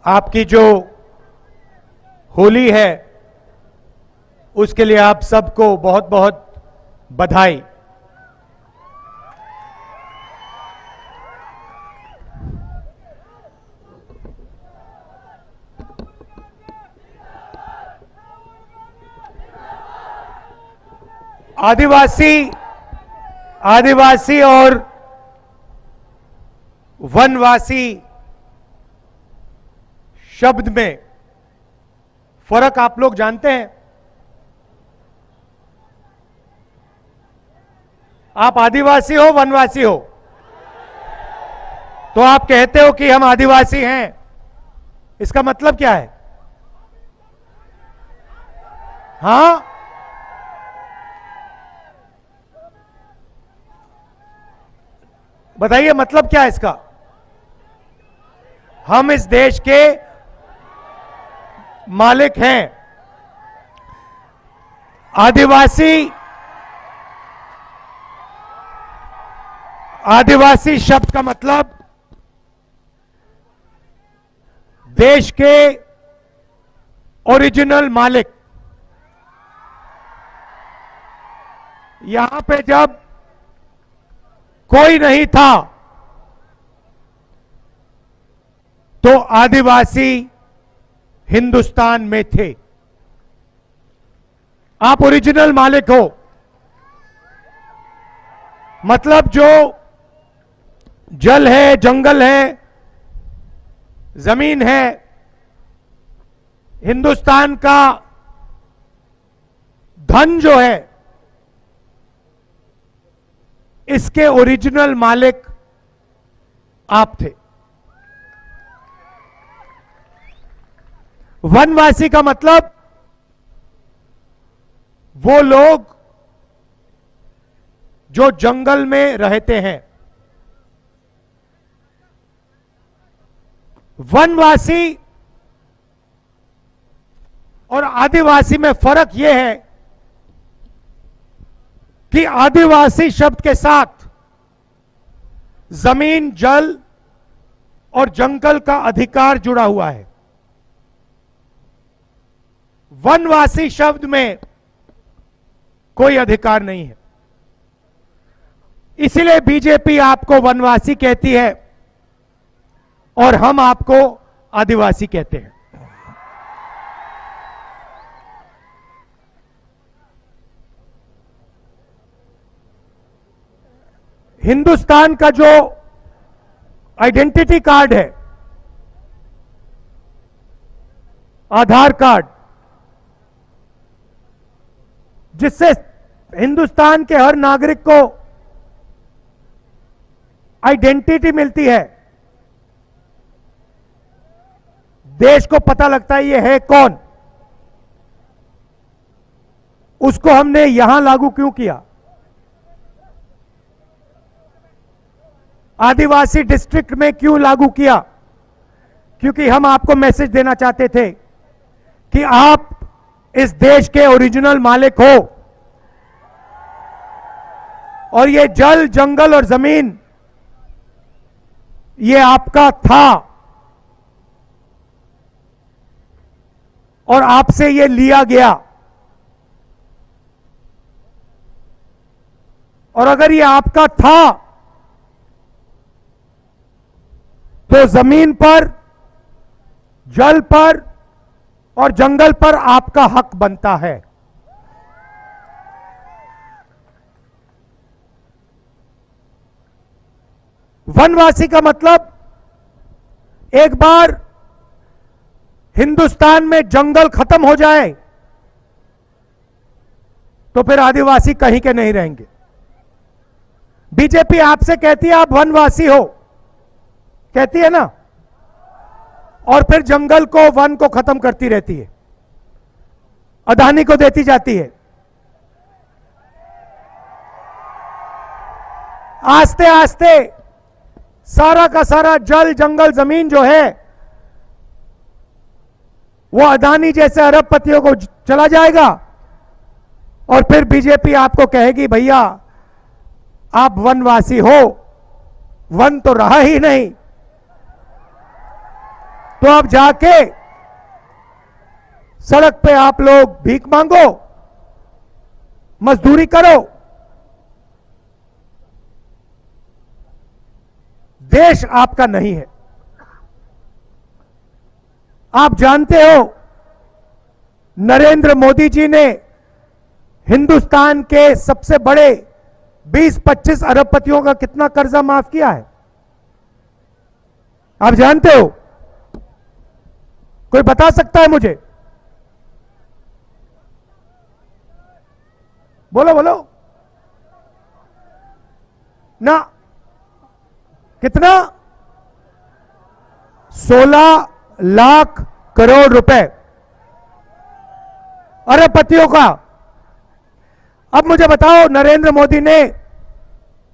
आपकी जो होली है उसके लिए आप सबको बहुत बहुत बधाई। आदिवासी और वनवासी शब्द में फर्क आप लोग जानते हैं? आप आदिवासी हो वनवासी हो? तो आप कहते हो कि हम आदिवासी हैं, इसका मतलब क्या है? हां, बताइए मतलब क्या है इसका? हम इस देश के मालिक हैं। आदिवासी शब्द का मतलब देश के ओरिजिनल मालिक। यहां पे जब कोई नहीं था तो आदिवासी हिंदुस्तान में थे। आप ओरिजिनल मालिक हो, मतलब जो जल है, जंगल है, जमीन है, हिंदुस्तान का धन जो है, इसके ओरिजिनल मालिक आप थे। वनवासी का मतलब वो लोग जो जंगल में रहते हैं। वनवासी और आदिवासी में फर्क यह है कि आदिवासी शब्द के साथ जमीन, जल और जंगल का अधिकार जुड़ा हुआ है। वनवासी शब्द में कोई अधिकार नहीं है। इसलिए बीजेपी आपको वनवासी कहती है और हम आपको आदिवासी कहते हैं। हिंदुस्तान का जो आइडेंटिटी कार्ड है, आधार कार्ड, जिससे हिंदुस्तान के हर नागरिक को आइडेंटिटी मिलती है, देश को पता लगता है ये है कौन। उसको हमने यहां लागू क्यों किया? आदिवासी डिस्ट्रिक्ट में क्यों लागू किया? क्योंकि हम आपको मैसेज देना चाहते थे कि आप इस देश के ओरिजिनल मालिक हो और ये जल, जंगल और जमीन ये आपका था और आपसे ये लिया गया। और अगर ये आपका था तो जमीन पर, जल पर और जंगल पर आपका हक बनता है। वनवासी का मतलब एक बार हिंदुस्तान में जंगल खत्म हो जाए तो फिर आदिवासी कहीं के नहीं रहेंगे। बीजेपी आपसे कहती है आप वनवासी हो, कहती है ना, और फिर जंगल को, वन को खत्म करती रहती है, अदानी को देती जाती है। आस्ते आस्ते सारा का सारा जल, जंगल, जमीन जो है वो अदानी जैसे अरबपतियों को चला जाएगा और फिर बीजेपी आपको कहेगी भैया आप वनवासी हो, वन तो रहा ही नहीं। तो अब जाके सड़क पे आप लोग भीख मांगो, मजदूरी करो। देश आपका नहीं है। आप जानते हो नरेंद्र मोदी जी ने हिंदुस्तान के सबसे बड़े 20-25 अरबपतियों का कितना कर्जा माफ किया है? आप जानते हो? कोई बता सकता है मुझे? बोलो बोलो ना। कितना? 16 लाख करोड़ रुपए अरबपतियों का। अब मुझे बताओ नरेंद्र मोदी ने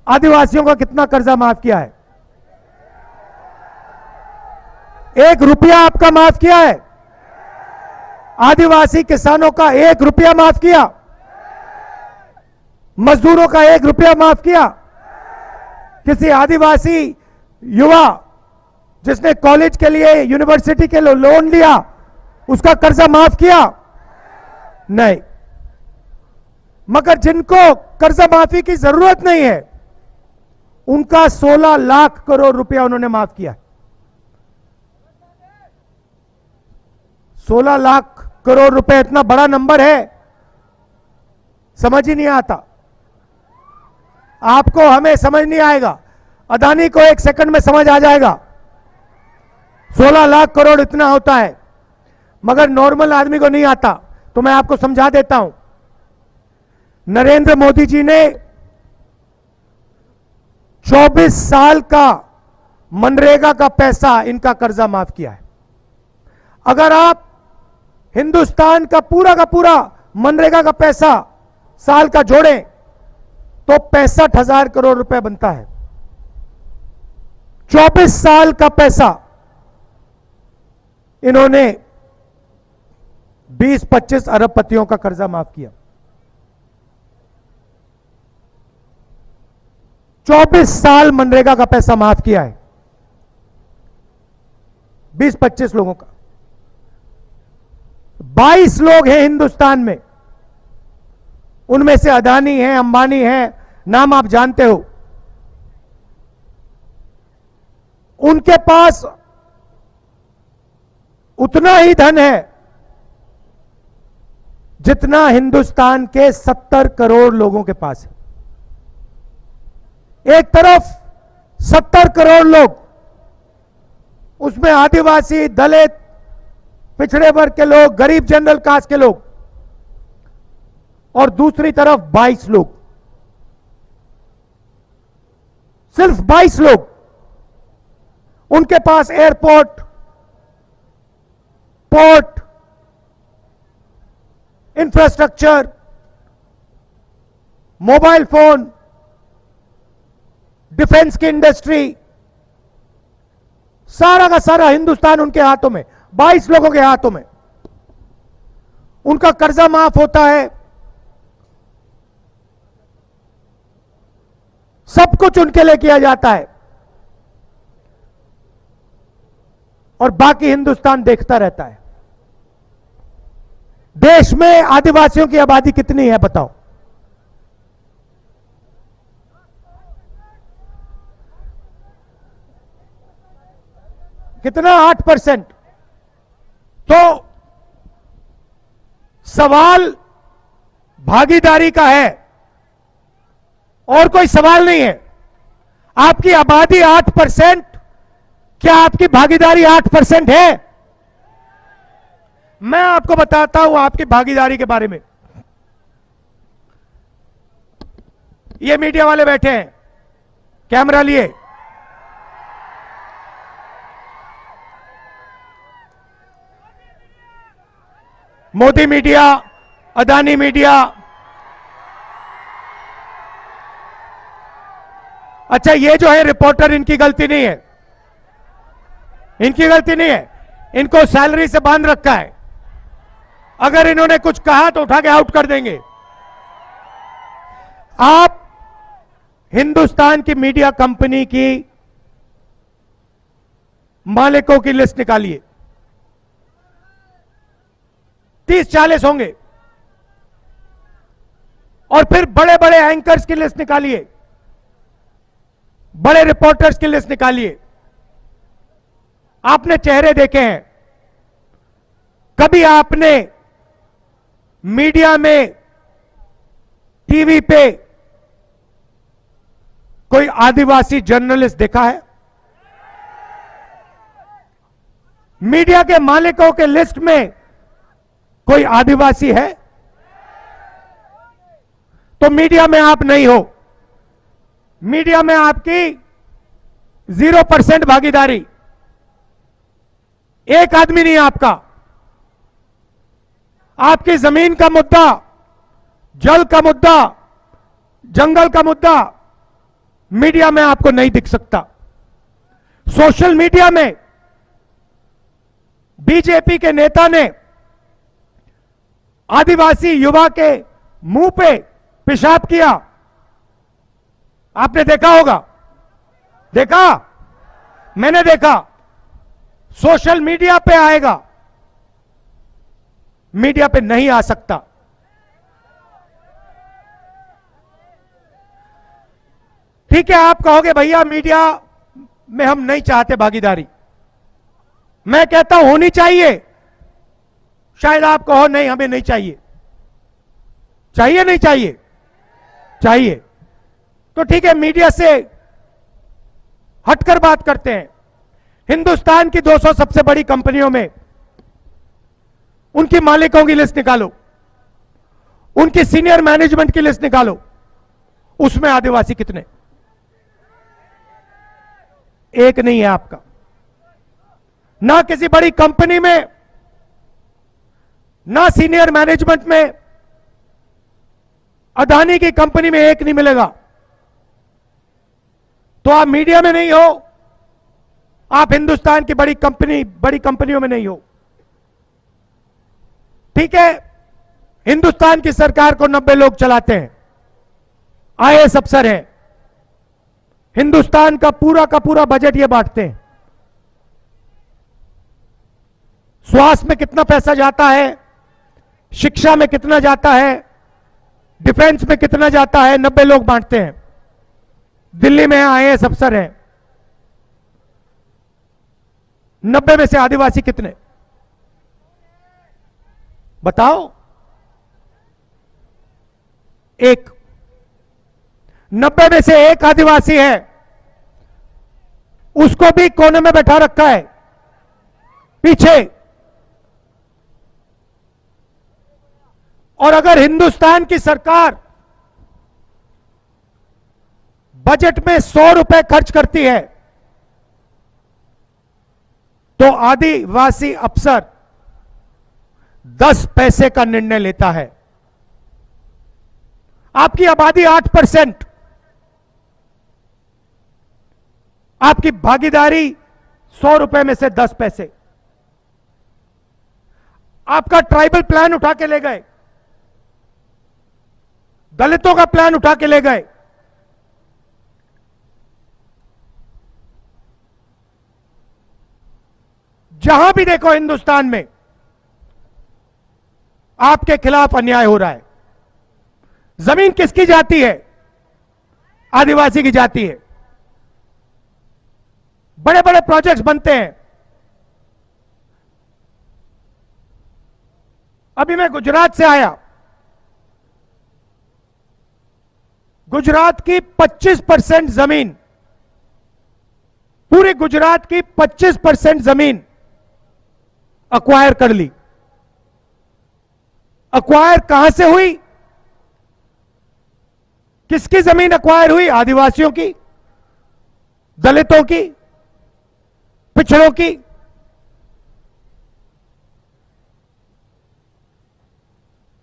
आदिवासियों का कितना कर्जा माफ किया है? 1 रुपया आपका माफ किया है? आदिवासी किसानों का 1 रुपया माफ किया? मजदूरों का 1 रुपया माफ किया? किसी आदिवासी युवा जिसने कॉलेज के लिए, यूनिवर्सिटी के लिए लोन लिया, उसका कर्जा माफ किया? नहीं। मगर जिनको कर्जा माफी की जरूरत नहीं है, उनका 16 लाख करोड़ रुपया उन्होंने माफ किया। 16 लाख करोड़ रुपए इतना बड़ा नंबर है, समझ ही नहीं आता। आपको, हमें समझ नहीं आएगा। अदानी को 1 सेकंड में समझ आ जाएगा 16 लाख करोड़ इतना होता है, मगर नॉर्मल आदमी को नहीं आता। तो मैं आपको समझा देता हूं। नरेंद्र मोदी जी ने 24 साल का मनरेगा का पैसा, इनका कर्जा माफ किया है। अगर आप हिंदुस्तान का पूरा मनरेगा का पैसा साल का जोड़ें तो 65,000 करोड़ रुपए बनता है। 24 साल का पैसा इन्होंने 20-25 अरबपतियों का कर्जा माफ किया। 24 साल मनरेगा का पैसा माफ किया है 20-25 लोगों का। 22 लोग हैं हिंदुस्तान में, उनमें से अदानी है, अंबानी है, नाम आप जानते हो। उनके पास उतना ही धन है जितना हिंदुस्तान के 70 करोड़ लोगों के पास है। एक तरफ 70 करोड़ लोग, उसमें आदिवासी, दलित, पिछड़े वर्ग के लोग, गरीब जनरल कास्ट के लोग, और दूसरी तरफ 22 लोग, सिर्फ 22 लोग। उनके पास airport, port, infrastructure, mobile phone, defence की इंडस्ट्री, सारा का सारा हिंदुस्तान उनके हाथों में, 22 लोगों के हाथों में। उनका कर्जा माफ होता है, सब कुछ उनके लिए किया जाता है, और बाकी हिंदुस्तान देखता रहता है। देश में आदिवासियों की आबादी कितनी है बताओ? कितना? 8%। तो सवाल भागीदारी का है, और कोई सवाल नहीं है। आपकी आबादी 8%, क्या आपकी भागीदारी 8% है? मैं आपको बताता हूं आपकी भागीदारी के बारे में। ये मीडिया वाले बैठे हैं, कैमरा लिए। Modi media, Adani media. अच्छा, ये जो है रिपोर्टर, इनकी गलती नहीं है, इनकी गलती नहीं है। इनको सैलरी से बांध रखा है, अगर इन्होंने कुछ कहा तो उठा के आउट कर देंगे। आप हिंदुस्तान की मीडिया कंपनी की मालिकों की लिस्ट निकालिए। 30-40 होंगे। और फिर बड़े बड़े एंकर्स की लिस्ट निकालिए, बड़े रिपोर्टर्स की लिस्ट निकालिए। आपने चेहरे देखे हैं, कभी आपने मीडिया में, टीवी पे कोई आदिवासी जर्नलिस्ट देखा है? मीडिया के मालिकों के लिस्ट में कोई आदिवासी है? तो मीडिया में आप नहीं हो। मीडिया में आपकी 0% भागीदारी। एक आदमी नहीं आपका। आपकी जमीन का मुद्दा, जल का मुद्दा, जंगल का मुद्दा मीडिया में आपको नहीं दिख सकता। सोशल मीडिया में बीजेपी के नेता ने आदिवासी युवा के मुंह पे पेशाब किया। आपने देखा होगा, देखा? मैंने देखा। सोशल मीडिया पे आएगा, मीडिया पे नहीं आ सकता। ठीक है, आप कहोगे भैया मीडिया में हम नहीं चाहते भागीदारी। मैं कहता हूं होनी चाहिए। शायद आप कहो नहीं हमें नहीं चाहिए। चाहिए नहीं चाहिए? चाहिए। तो ठीक है, मीडिया से हटकर बात करते हैं। हिंदुस्तान की 200 सबसे बड़ी कंपनियों में उनकी मालिकों की लिस्ट निकालो, उनकी सीनियर मैनेजमेंट की लिस्ट निकालो। उसमें आदिवासी कितने? एक नहीं है आपका। ना किसी बड़ी कंपनी में, ना सीनियर मैनेजमेंट में। अदानी की कंपनी में एक नहीं मिलेगा। तो आप मीडिया में नहीं हो, आप हिंदुस्तान की बड़ी कंपनियों में नहीं हो। ठीक है, हिंदुस्तान की सरकार को 90 लोग चलाते हैं, आईएएस अफसर हैं। हिंदुस्तान का पूरा बजट ये बांटते हैं। स्वास्थ्य में कितना पैसा जाता है, शिक्षा में कितना जाता है, डिफेंस में कितना जाता है, 90 लोग बांटते हैं। दिल्ली में आईएएस अफसर हैं। 90 में से आदिवासी कितने? बताओ। एक। 90 में से एक आदिवासी है, उसको भी कोने में बैठा रखा है, पीछे। और अगर हिंदुस्तान की सरकार बजट में 100 रुपए खर्च करती है तो आदिवासी अफसर 10 पैसे का निर्णय लेता है। आपकी आबादी 8%, आपकी भागीदारी 100 रुपए में से 10 पैसे। आपका ट्राइबल प्लान उठा के ले गए, दलितों का प्लान उठा के ले गए। जहां भी देखो हिंदुस्तान में आपके खिलाफ अन्याय हो रहा है। जमीन किसकी जाती है? आदिवासी की जाती है। बड़े बड़े प्रोजेक्ट्स बनते हैं। अभी मैं गुजरात से आया। गुजरात की 25% जमीन, पूरे गुजरात की 25% जमीन अक्वायर कर ली। अक्वायर कहां से हुई? किसकी जमीन अक्वायर हुई? आदिवासियों की, दलितों की, पिछड़ों की।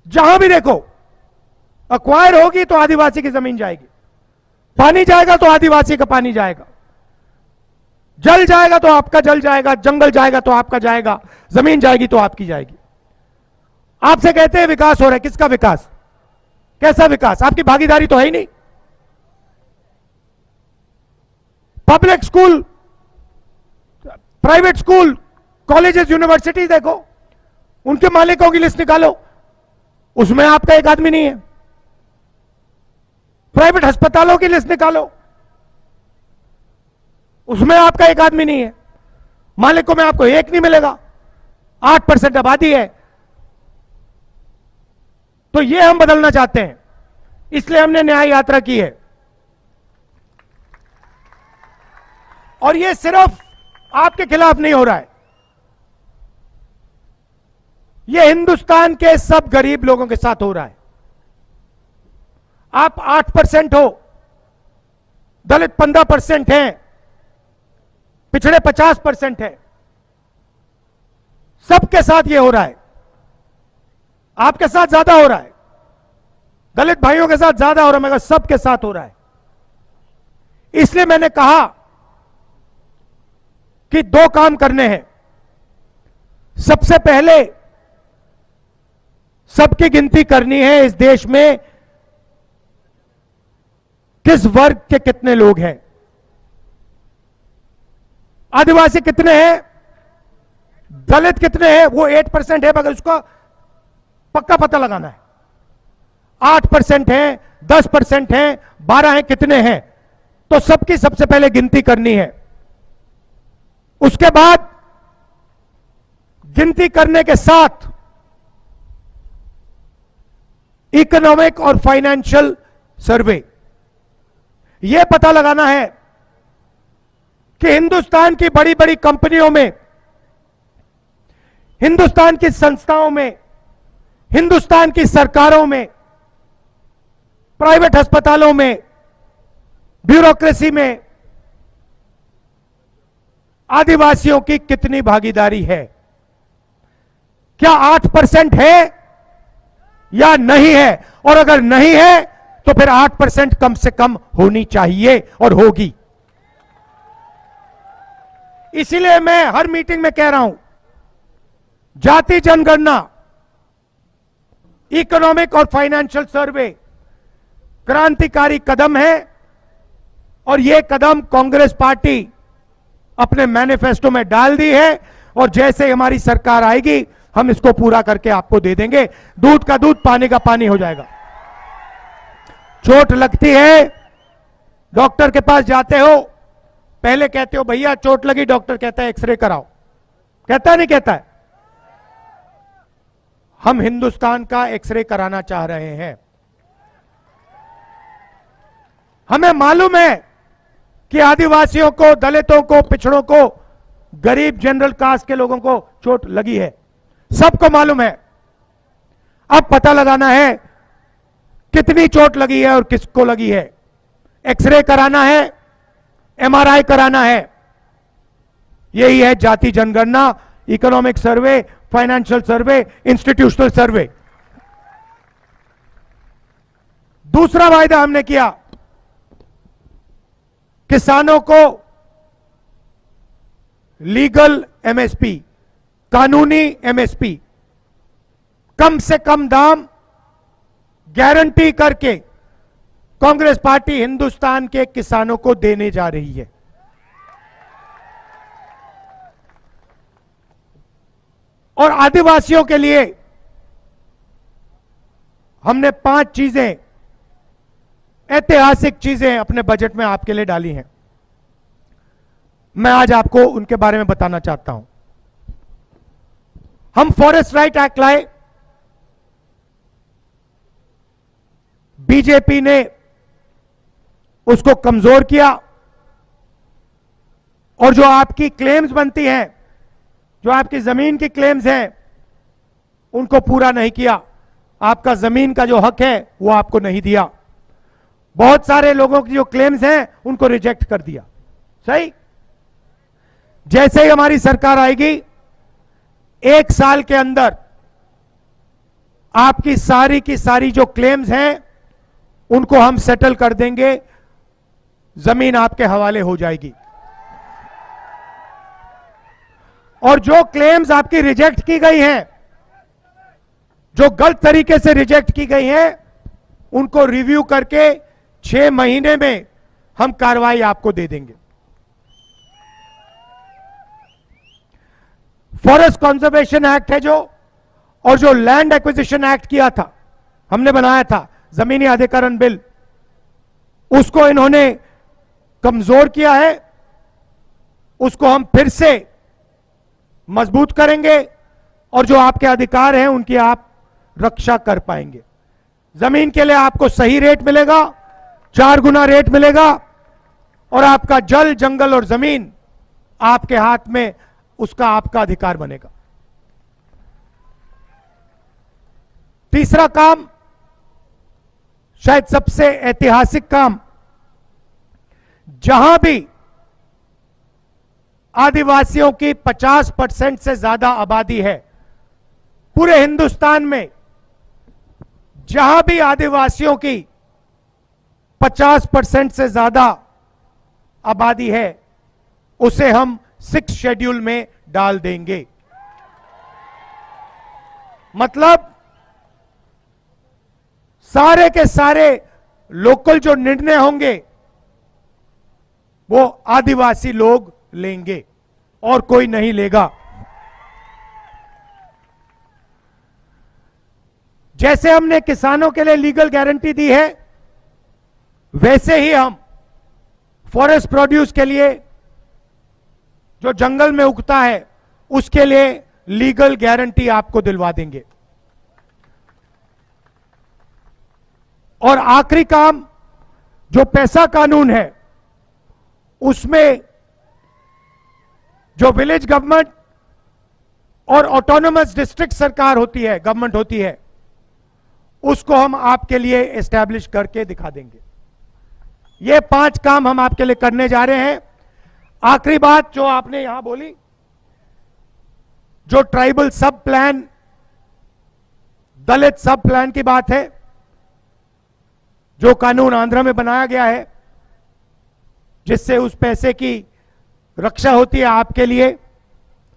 जहां भी देखो अक्वायर होगी तो आदिवासी की जमीन जाएगी। पानी जाएगा तो आदिवासी का पानी जाएगा। जल जाएगा तो आपका जल जाएगा, जंगल जाएगा तो आपका जाएगा, जमीन जाएगी तो आपकी जाएगी। आपसे कहते हैं विकास हो रहा है। किसका विकास? कैसा विकास? आपकी भागीदारी तो है ही नहीं। Public school, private school, colleges, university देखो, उनके मालिकों की लिस्ट निकालो, उसमें आपका एक आदमी नहीं है। प्राइवेट अस्पतालों की लिस्ट निकालो, उसमें आपका एक आदमी नहीं है। मालिकों में आपको एक नहीं मिलेगा। 8% आबादी है। तो ये हम बदलना चाहते हैं, इसलिए हमने न्याय यात्रा की है। और ये सिर्फ आपके खिलाफ नहीं हो रहा है, ये हिंदुस्तान के सब गरीब लोगों के साथ हो रहा है। आप 8% हो, दलित 15% हैं, पिछड़े 50% हैं, सबके साथ ये हो रहा है। आपके साथ ज्यादा हो रहा है, दलित भाइयों के साथ ज्यादा हो रहा है, मगर सबके साथ हो रहा है। इसलिए मैंने कहा कि 2 काम करने हैं। सबसे पहले सबकी गिनती करनी है, इस देश में किस वर्ग के कितने लोग हैं, आदिवासी कितने हैं, दलित कितने हैं। वो 8% है, मगर उसका पक्का पता लगाना है। 8% हैं, 10% हैं, 12 हैं, कितने हैं। तो सबकी सबसे पहले गिनती करनी है। उसके बाद गिनती करने के साथ इकोनॉमिक और फाइनेंशियल सर्वे, यह पता लगाना है कि हिंदुस्तान की बड़ी बड़ी कंपनियों में, हिंदुस्तान की संस्थाओं में, हिंदुस्तान की सरकारों में, प्राइवेट अस्पतालों में, ब्यूरोक्रेसी में आदिवासियों की कितनी भागीदारी है। क्या 8% है या नहीं है? और अगर नहीं है तो फिर 8% कम से कम होनी चाहिए और होगी। इसीलिए मैं हर मीटिंग में कह रहा हूं, जाति जनगणना, इकोनॉमिक और फाइनेंशियल सर्वे क्रांतिकारी कदम है, और यह कदम कांग्रेस पार्टी अपने मैनिफेस्टो में डाल दी है, और जैसे हमारी सरकार आएगी हम इसको पूरा करके आपको दे देंगे। दूध का दूध, पानी का पानी हो जाएगा। चोट लगती है, डॉक्टर के पास जाते हो, पहले कहते हो भैया चोट लगी, डॉक्टर कहता है एक्सरे कराओ, कहता है नहीं कहता है? हम हिंदुस्तान का एक्सरे कराना चाह रहे हैं। हमें मालूम है कि आदिवासियों को, दलितों को, पिछड़ों को, गरीब जनरल कास्ट के लोगों को चोट लगी है, सबको मालूम है। अब पता लगाना है कितनी चोट लगी है और किसको लगी है। एक्सरे कराना है, एमआरआई कराना है। यही है जाति जनगणना, इकोनॉमिक सर्वे, फाइनेंशियल सर्वे, इंस्टीट्यूशनल सर्वे। दूसरा वायदा हमने किया, किसानों को लीगल एमएसपी, कानूनी एमएसपी, कम से कम दाम गारंटी करके कांग्रेस पार्टी हिंदुस्तान के किसानों को देने जा रही है। और आदिवासियों के लिए हमने 5 चीजें, ऐतिहासिक चीजें अपने बजट में आपके लिए डाली हैं। मैं आज आपको उनके बारे में बताना चाहता हूं। हम फॉरेस्ट राइट एक्ट लाए, बीजेपी ने उसको कमजोर किया, और जो आपकी क्लेम्स बनती हैं, जो आपकी जमीन की क्लेम्स हैं, उनको पूरा नहीं किया। आपका जमीन का जो हक है वो आपको नहीं दिया। बहुत सारे लोगों की जो क्लेम्स हैं उनको रिजेक्ट कर दिया। सही? जैसे ही हमारी सरकार आएगी, 1 साल के अंदर आपकी सारी की सारी जो क्लेम्स हैं उनको हम सेटल कर देंगे, जमीन आपके हवाले हो जाएगी। और जो क्लेम्स आपकी रिजेक्ट की गई हैं, जो गलत तरीके से रिजेक्ट की गई हैं, उनको रिव्यू करके 6 महीने में हम कार्रवाई आपको दे देंगे। फॉरेस्ट कंजर्वेशन एक्ट है जो, और जो लैंड एक्विजिशन एक्ट किया था, हमने बनाया था जमीनी अधिग्रहण बिल, उसको इन्होंने कमजोर किया है। उसको हम फिर से मजबूत करेंगे और जो आपके अधिकार हैं उनकी आप रक्षा कर पाएंगे। जमीन के लिए आपको सही रेट मिलेगा, 4 गुना रेट मिलेगा, और आपका जल, जंगल और जमीन आपके हाथ में, उसका आपका अधिकार बनेगा। तीसरा काम, शायद सबसे ऐतिहासिक काम, जहां भी आदिवासियों की 50% से ज्यादा आबादी है, पूरे हिंदुस्तान में जहां भी आदिवासियों की 50% से ज्यादा आबादी है, उसे हम 6 शेड्यूल में डाल देंगे। मतलब सारे के सारे लोकल जो निर्णय होंगे वो आदिवासी लोग लेंगे और कोई नहीं लेगा। जैसे हमने किसानों के लिए लीगल गारंटी दी है, वैसे ही हम फॉरेस्ट प्रोड्यूस के लिए, जो जंगल में उगता है, उसके लिए लीगल गारंटी आपको दिलवा देंगे। और आखिरी काम, जो पैसा कानून है, उसमें जो विलेज गवर्नमेंट और ऑटोनोमस डिस्ट्रिक्ट सरकार होती है, गवर्नमेंट होती है, उसको हम आपके लिए एस्टैब्लिश करके दिखा देंगे। ये 5 काम हम आपके लिए करने जा रहे हैं। आखिरी बात जो आपने यहां बोली, जो ट्राइबल सब प्लान, दलित सब प्लान की बात है, जो कानून आंध्र में बनाया गया है, जिससे उस पैसे की रक्षा होती है आपके लिए,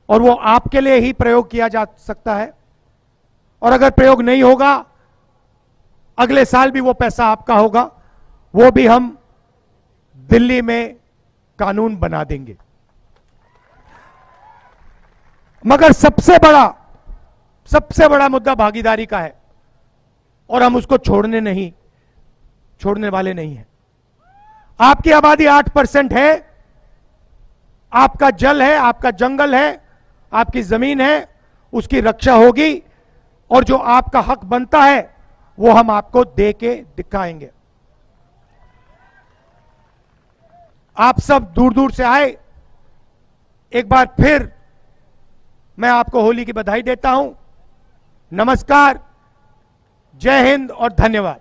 और वो आपके लिए ही प्रयोग किया जा सकता है, और अगर प्रयोग नहीं होगा, अगले साल भी वो पैसा आपका होगा, वो भी हम दिल्ली में कानून बना देंगे। मगर सबसे बड़ा मुद्दा भागीदारी का है, और हम उसको छोड़ने वाले नहीं हैं। आपकी आबादी 8% है, आपका जल है, आपका जंगल है, आपकी जमीन है, उसकी रक्षा होगी, और जो आपका हक बनता है वो हम आपको दे के दिखाएंगे। आप सब दूर दूर से आए, एक बार फिर मैं आपको होली की बधाई देता हूं। नमस्कार, जय हिंद और धन्यवाद।